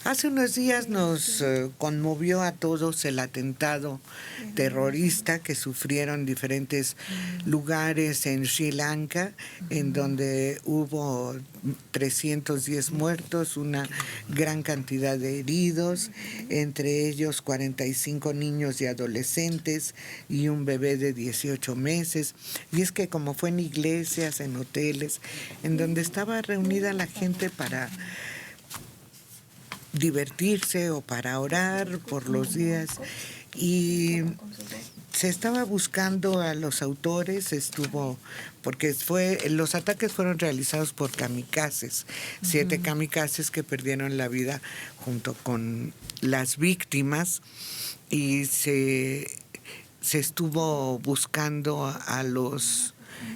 Hace unos días nos conmovió a todos el atentado terrorista que sufrieron diferentes lugares en Sri Lanka, en donde hubo 310 muertos, una gran cantidad de heridos, entre ellos 45 niños y adolescentes y un bebé de 18 meses. Y es que como fue en iglesias, en hoteles, en donde estaba reunida la gente para divertirse o para orar por los días, y se estaba buscando a los autores, porque los ataques fueron realizados por kamikazes, 7 kamikazes que perdieron la vida junto con las víctimas, y se estuvo buscando a los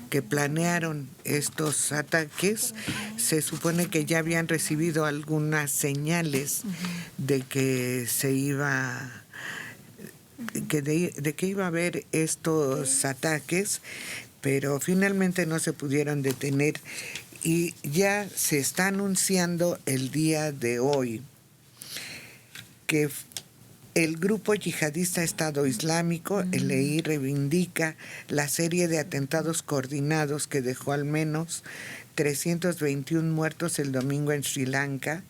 que planearon estos ataques. Se supone que ya habían recibido algunas señales de que de que iba a haber estos ataques, pero finalmente no se pudieron detener y ya se está anunciando el día de hoy que el grupo yihadista Estado Islámico, el EI, reivindica la serie de atentados coordinados que dejó al menos 321 muertos el domingo en Sri Lanka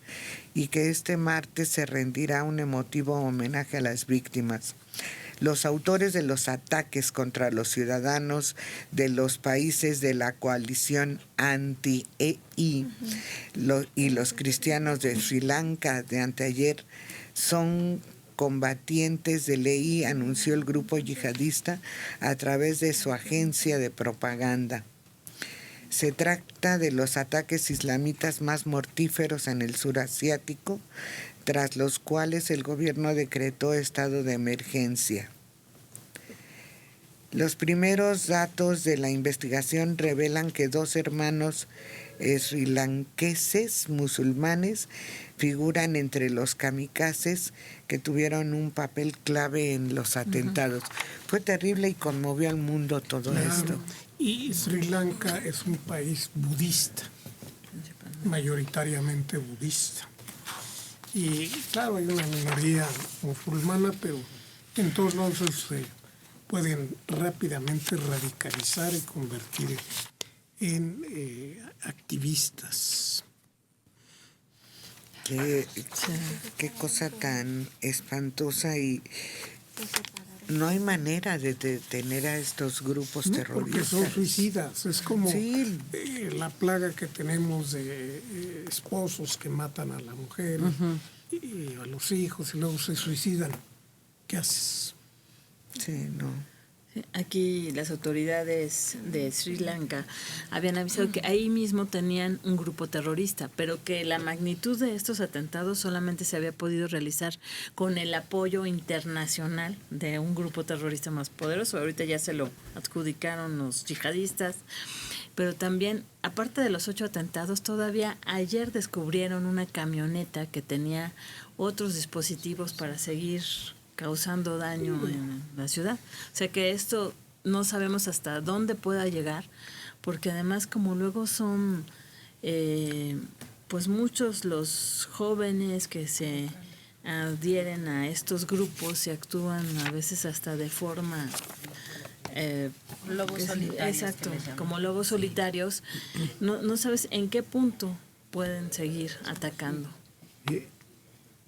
y que este martes se rendirá un emotivo homenaje a las víctimas. Los autores de los ataques contra los ciudadanos de los países de la coalición anti-EI y los cristianos de Sri Lanka de anteayer son combatientes de EI, anunció el grupo yihadista a través de su agencia de propaganda. Se trata de los ataques islamitas más mortíferos en el sur asiático, tras los cuales el gobierno decretó estado de emergencia. Los primeros datos de la investigación revelan que 2 hermanos srilankeses musulmanes figuran entre los kamikazes que tuvieron un papel clave en los atentados. Fue terrible y conmovió al mundo todo esto. Y Sri Lanka es un país budista, mayoritariamente budista. Y claro, hay una minoría musulmana, pero en todos lados se pueden rápidamente radicalizar y convertir en activistas. Qué cosa tan espantosa, y no hay manera de detener a estos grupos terroristas. Porque son suicidas, es como la plaga que tenemos de esposos que matan a la mujer y a los hijos y luego se suicidan. ¿Qué haces? Sí, no. Aquí las autoridades de Sri Lanka habían avisado que ahí mismo tenían un grupo terrorista, pero que la magnitud de estos atentados solamente se había podido realizar con el apoyo internacional de un grupo terrorista más poderoso. Ahorita ya se lo adjudicaron los yihadistas, pero también, aparte de los 8 atentados, todavía ayer descubrieron una camioneta que tenía otros dispositivos para seguir causando daño en la ciudad. O sea que esto no sabemos hasta dónde pueda llegar, porque además como luego son pues muchos los jóvenes que se adhieren a estos grupos y actúan a veces hasta de forma lobos solitarios. Exacto, como lobos solitarios. No sabes en qué punto pueden seguir atacando.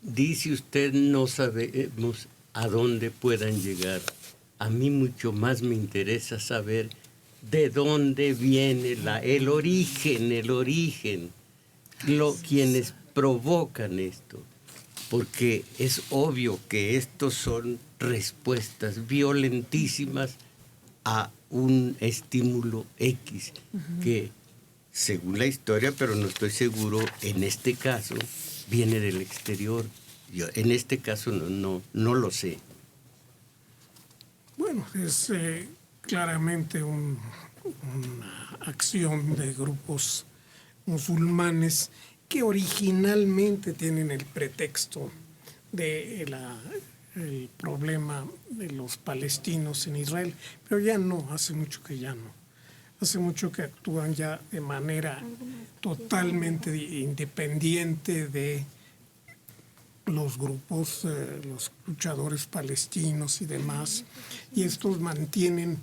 Dice usted, no sabemos a dónde puedan llegar. A mí mucho más me interesa saber de dónde viene el origen, quienes provocan esto. Porque es obvio que estos son respuestas violentísimas a un estímulo X, que según la historia, pero no estoy seguro, en este caso viene del exterior. Yo en este caso no lo sé. Bueno, es claramente una acción de grupos musulmanes que originalmente tienen el pretexto de el problema de los palestinos en Israel, pero ya no, hace mucho que ya no. Hace mucho que actúan ya de manera totalmente independiente de los grupos, los luchadores palestinos y demás, y estos mantienen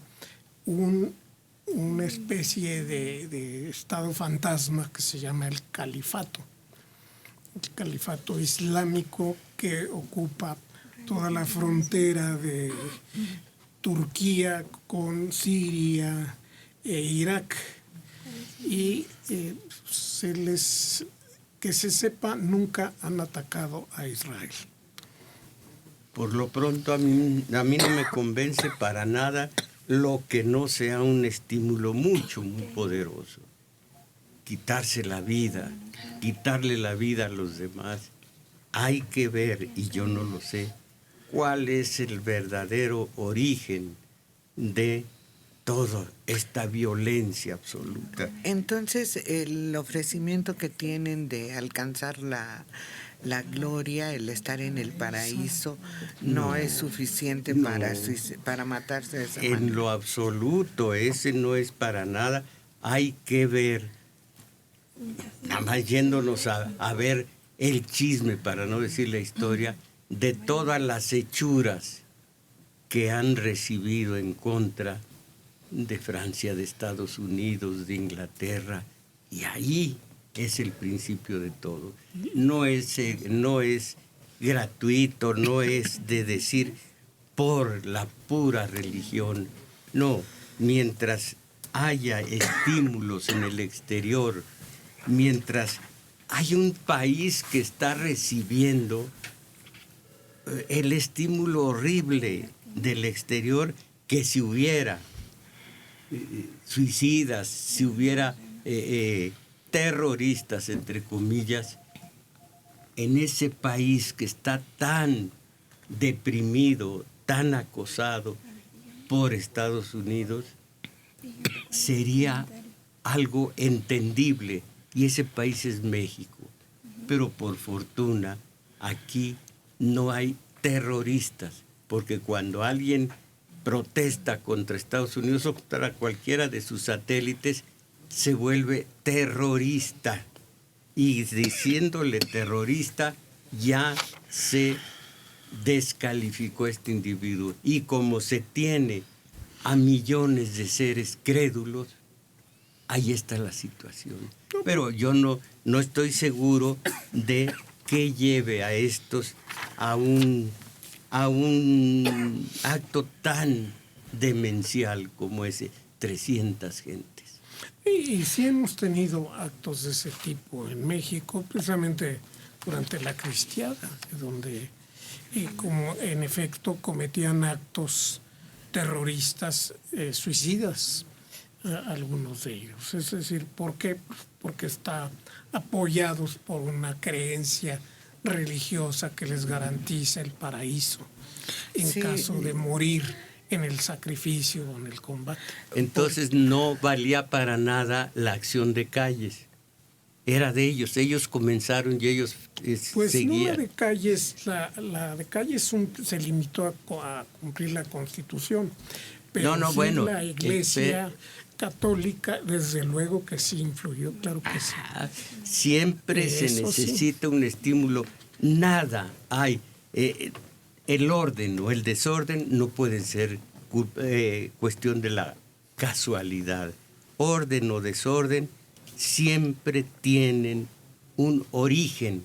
una especie de estado fantasma que se llama el califato islámico, que ocupa toda la frontera de Turquía con Siria e Irak, y que se sepa, nunca han atacado a Israel. Por lo pronto a mí no me convence para nada lo que no sea un estímulo muy poderoso. Quitarse la vida, quitarle la vida a los demás. Hay que ver, y yo no lo sé, cuál es el verdadero origen de toda esta violencia absoluta. Entonces, el ofrecimiento que tienen de alcanzar la gloria, el estar en el paraíso, no es suficiente para matarse de esa manera. En lo absoluto, ese no es para nada. Hay que ver, nada más yéndonos a ver el chisme, para no decir la historia, de todas las hechuras que han recibido en contra de Francia, de Estados Unidos, de Inglaterra, y ahí es el principio de todo. No es gratuito, no es de decir por la pura religión. No, mientras haya estímulos en el exterior, mientras hay un país que está recibiendo el estímulo horrible del exterior, que si hubiera suicidas, si hubiera terroristas, entre comillas, en ese país que está tan deprimido, tan acosado por Estados Unidos, sería algo entendible, y ese país es México. Pero por fortuna aquí no hay terroristas, porque cuando alguien protesta contra Estados Unidos o contra cualquiera de sus satélites, se vuelve terrorista, y diciéndole terrorista ya se descalificó este individuo. Y como se tiene a millones de seres crédulos, ahí está la situación. Pero yo no estoy seguro de que lleve a estos a un acto tan demencial como ese, 300 gentes. Y sí hemos tenido actos de ese tipo en México, precisamente durante la cristiada, donde como en efecto cometían actos terroristas, suicidas, algunos de ellos. Es decir, ¿por qué? Porque están apoyados por una creencia religiosa que les garantiza el paraíso en caso de morir en el sacrificio o en el combate. Entonces no valía para nada la acción de Calles. Era de ellos. Ellos comenzaron y ellos seguían. No la de Calles. La de Calles se limitó a cumplir la Constitución. Pero la Iglesia católica, desde luego que sí influyó, claro que sí. Siempre se necesita un estímulo. Nada hay. El orden o el desorden no puede ser cuestión de la casualidad. Orden o desorden siempre tienen un origen